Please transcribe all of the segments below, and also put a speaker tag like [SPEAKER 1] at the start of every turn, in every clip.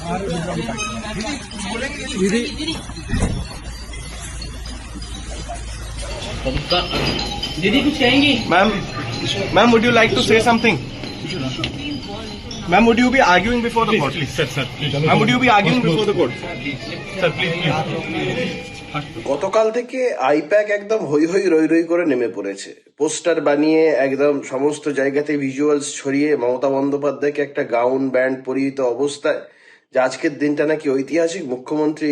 [SPEAKER 1] दीदी
[SPEAKER 2] दीदी कुछ कहेंगी?
[SPEAKER 3] Ma'am would you like to say something? Ma'am, would you be arguing before the court?
[SPEAKER 1] Please, sir.
[SPEAKER 3] Ma'am, would you be arguing before the court?
[SPEAKER 1] Sir, please.
[SPEAKER 4] গতকাল থেকে I-PAC একদম হই হই রই রই করে নেমে পড়েছে। পোস্টার বানিয়ে একদম সমস্ত জায়গাতে ভিজুয়ালস ছড়িয়ে মমতা বন্দ্যোপাধ্যায়কে একটা গাউন ব্যান্ড পরিহিত অবস্থায় যে আজকের দিনটা নাকি ঐতিহাসিক, মুখ্যমন্ত্রী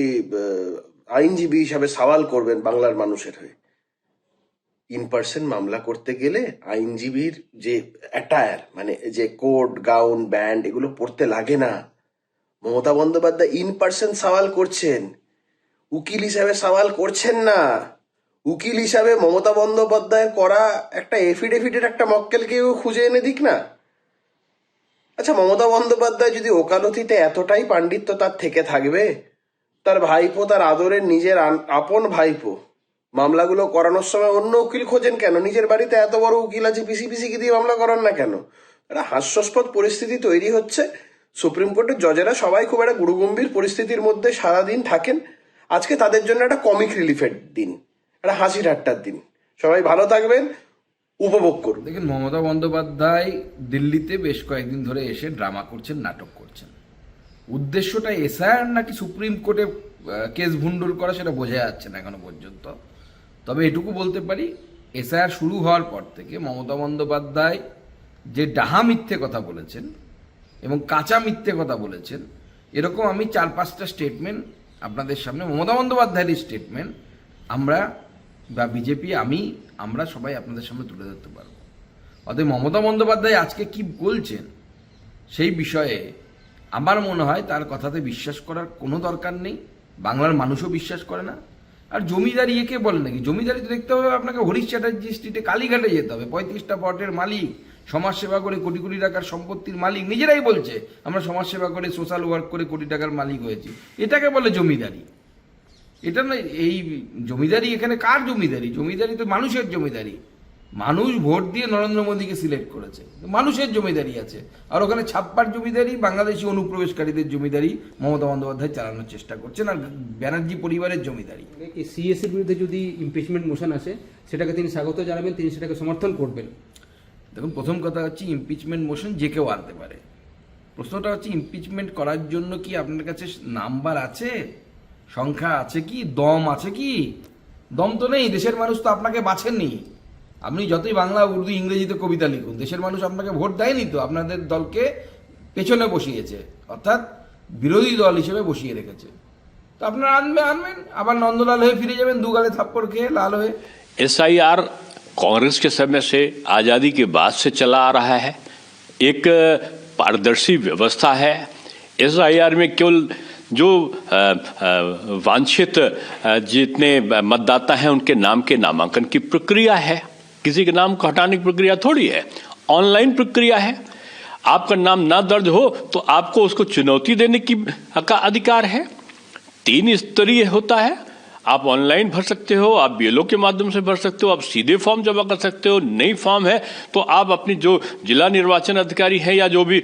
[SPEAKER 4] আইনজীবী হিসাবে সওয়াল করবেন বাংলার মানুষের হয়ে। ইন পার্সন মামলা করতে গেলে আইনজীবীর যে অ্যাটায়ার, মানে যে কোট, গাউন, ব্যান্ড এগুলো পড়তে লাগে না। মমতা বন্দ্যোপাধ্যায় ইন পার্সন সওয়াল করছেন, উকিল হিসাবে সওয়াল করছেন না। উকিল হিসাবে মমতা বন্দ্যোপাধ্যায়ের করা একটা এফিডেভিটের একটা মক্কেলকেও খুঁজে এনে দিক না। আচ্ছা, মমতা বন্দ্যোপাধ্যায় যদি ওকালতিতে এতটাই পাণ্ডিত্য তার থেকে থাকবে, তার ভাইপো, তার আদরের নিজের আপন ভাইপো মামলাগুলো করানোর সময় অন্য উকিল খোঁজেন কেন? নিজের বাড়িতে এত বড় উকিল আছে, পিসিকে দিয়ে মামলা করান না কেন? একটা হাস্যাস্পদ পরিস্থিতি তৈরি হচ্ছে। সুপ্রিম কোর্টের জজেরা সবাই খুব একটা গুরুগম্ভীর পরিস্থিতির মধ্যে সারাদিন থাকেন। আজকে তাদের জন্য একটা কমিক রিলিফের দিন, একটা হাসি ঠাট্টার দিন। সবাই ভালো থাকবেন, উপভোগ করুন।
[SPEAKER 5] দেখুন, মমতা বন্দ্যোপাধ্যায় দিল্লিতে বেশ কয়েকদিন ধরে এসে ড্রামা করছেন, নাটক করছেন। উদ্দেশ্যটা এসআইআর নাকি সুপ্রিম কোর্টে কেস ভুন্ডুল করা, সেটা বোঝা যাচ্ছে না এখনো পর্যন্ত। তবে এটুকু বলতে পারি, এসআইআর শুরু হওয়ার পর থেকে মমতা বন্দ্যোপাধ্যায় যে ডাহা মিথ্যে কথা বলেছেন এবং কাঁচা মিথ্যে কথা বলেছেন, এরকম আমি 4-5টা স্টেটমেন্ট আপনাদের সামনে, মমতা বন্দ্যোপাধ্যায়ের স্টেটমেন্ট আমরা বা বিজেপি, আমরা সবাই আপনাদের সামনে তুলে ধরতে পারবো। অতএব মমতা বন্দ্যোপাধ্যায় আজকে কি বলছেন সেই বিষয়ে আমার মনে হয় তার কথাতে বিশ্বাস করার কোনো দরকার নেই। বাংলার মানুষও বিশ্বাস করে না। আর জমিদারি একে বলে নাকি? জমিদারি তো দেখতে হবে আপনাকে হরিশ চ্যাটার্জি স্ট্রিটে কালীঘাটে যেতে হবে। 35টা প্লটের মালিক, সমাজসেবা করে কোটি কোটি টাকার সম্পত্তির মালিক, নিজেরাই বলছে আমরা সমাজসেবা করে, সোশ্যাল ওয়ার্ক করে কোটি টাকার মালিক হয়েছি। এটাকে বলে জমিদারি। এটা না, এই জমিদারি এখানে কার জমিদারি? জমিদারি তো মানুষের জমিদারি। মানুষ ভোট দিয়ে নরেন্দ্র মোদীকে সিলেক্ট করেছে, মানুষের জমিদারি আছে। আর ওখানে ছাপ্পার জমিদারি, বাংলাদেশি অনুপ্রবেশকারীদের জমিদারি মমতা বন্দ্যোপাধ্যায় চালানোর চেষ্টা করছেন, আর ব্যানার্জি পরিবারের জমিদারি।
[SPEAKER 6] সিএসির বিরুদ্ধে যদি ইমপিচমেন্ট মোশন আসে, সেটাকে তিনি স্বাগত জানাবেন, তিনি সেটাকে সমর্থন করবেন।
[SPEAKER 5] দেখুন, প্রথম কথা হচ্ছে ইমপিচমেন্ট মোশন যে কেউ আনতে পারে। প্রশ্নটা হচ্ছে ইমপিচমেন্ট করার জন্য কি আপনার কাছে নাম্বার আছে, সংখ্যা আছে কি, দম আছে কি? দম তো নেই। দেশের মানুষ তো আপনাকে বাছেননি। আপনি যতই বাংলা, উর্দু, ইংরেজিতে কবিতা লিখুন, দেশের মানুষ আপনাকে ভোট দেয়নি তো। আপনাদের দলকে পেছনে বসিয়েছে, অর্থাৎ বিরোধী দল হিসেবে বসিয়ে রেখেছে। তো আপনারা আনবেন, আবার নন্দলাল হয়ে ফিরে যাবেন, দুগালে থাপ্পড় খেয়ে লাল হয়ে।
[SPEAKER 7] एसआईआर कांग्रेस के समय से, आज़ादी के बाद से चला आ रहा है। एक पारदर्शी व्यवस्था है। एसआईआर में केवल जो वांछित जितने मतदाता हैं उनके नाम के नामांकन की प्रक्रिया है। किसी के नाम को हटाने की प्रक्रिया थोड़ी है, ऑनलाइन प्रक्रिया है। आपका नाम ना दर्ज हो तो आपको उसको चुनौती देने का अधिकार है। 3 स्तरीय होता है। आप ऑनलाइन भर सकते हो, आप बीएलओ के माध्यम से भर सकते हो, आप सीधे फॉर्म जमा कर सकते हो। नई फॉर्म है तो आप अपनी जो जिला निर्वाचन अधिकारी है या जो भी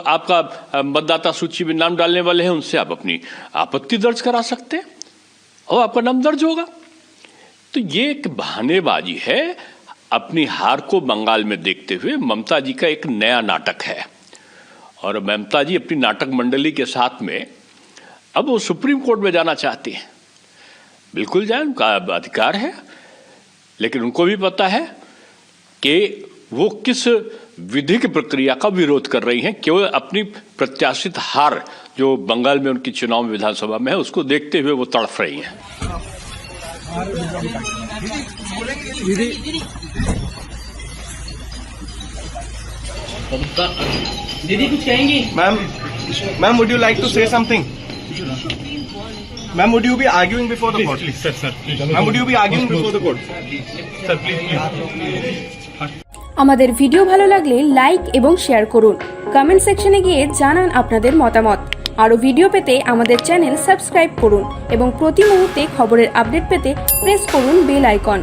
[SPEAKER 7] आपका मतदाता सूची में नाम डालने वाले हैं, उनसे आप अपनी आपत्ति दर्ज करा सकते हैं और आपका नाम दर्ज होगा। तो ये एक बहानेबाजी है। अपनी हार को बंगाल में देखते हुए ममता जी का एक नया नाटक है, और ममता जी अपनी नाटक मंडली के साथ में अब वो सुप्रीम कोर्ट में जाना चाहती हैं। बिल्कुल जाए, उनका अधिकार है, लेकिन उनको भी पता है कि वो किस विधिक प्रक्रिया का विरोध कर रही हैं। केवल अपनी प्रत्याशित हार जो बंगाल में उनकी चुनाव विधानसभा में है, उसको देखते हुए वो तड़फ रही हैं।
[SPEAKER 2] दीदी कुछ कहेंगी?
[SPEAKER 3] Ma'am, would you like to say something? Ma'am, would you be arguing before the court?
[SPEAKER 1] Please, sir.
[SPEAKER 3] Ma'am, would you be arguing before the court?
[SPEAKER 1] Sir, please.
[SPEAKER 8] আমাদের ভিডিও ভালো লাগলে লাইক এবং শেয়ার করুন। কমেন্ট সেকশনে গিয়ে জানান আপনাদের মতামত। আরও ভিডিও পেতে আমাদের চ্যানেল সাবস্ক্রাইব করুন এবং প্রতি মুহূর্তে খবরের আপডেট পেতে প্রেস করুন বেল আইকন।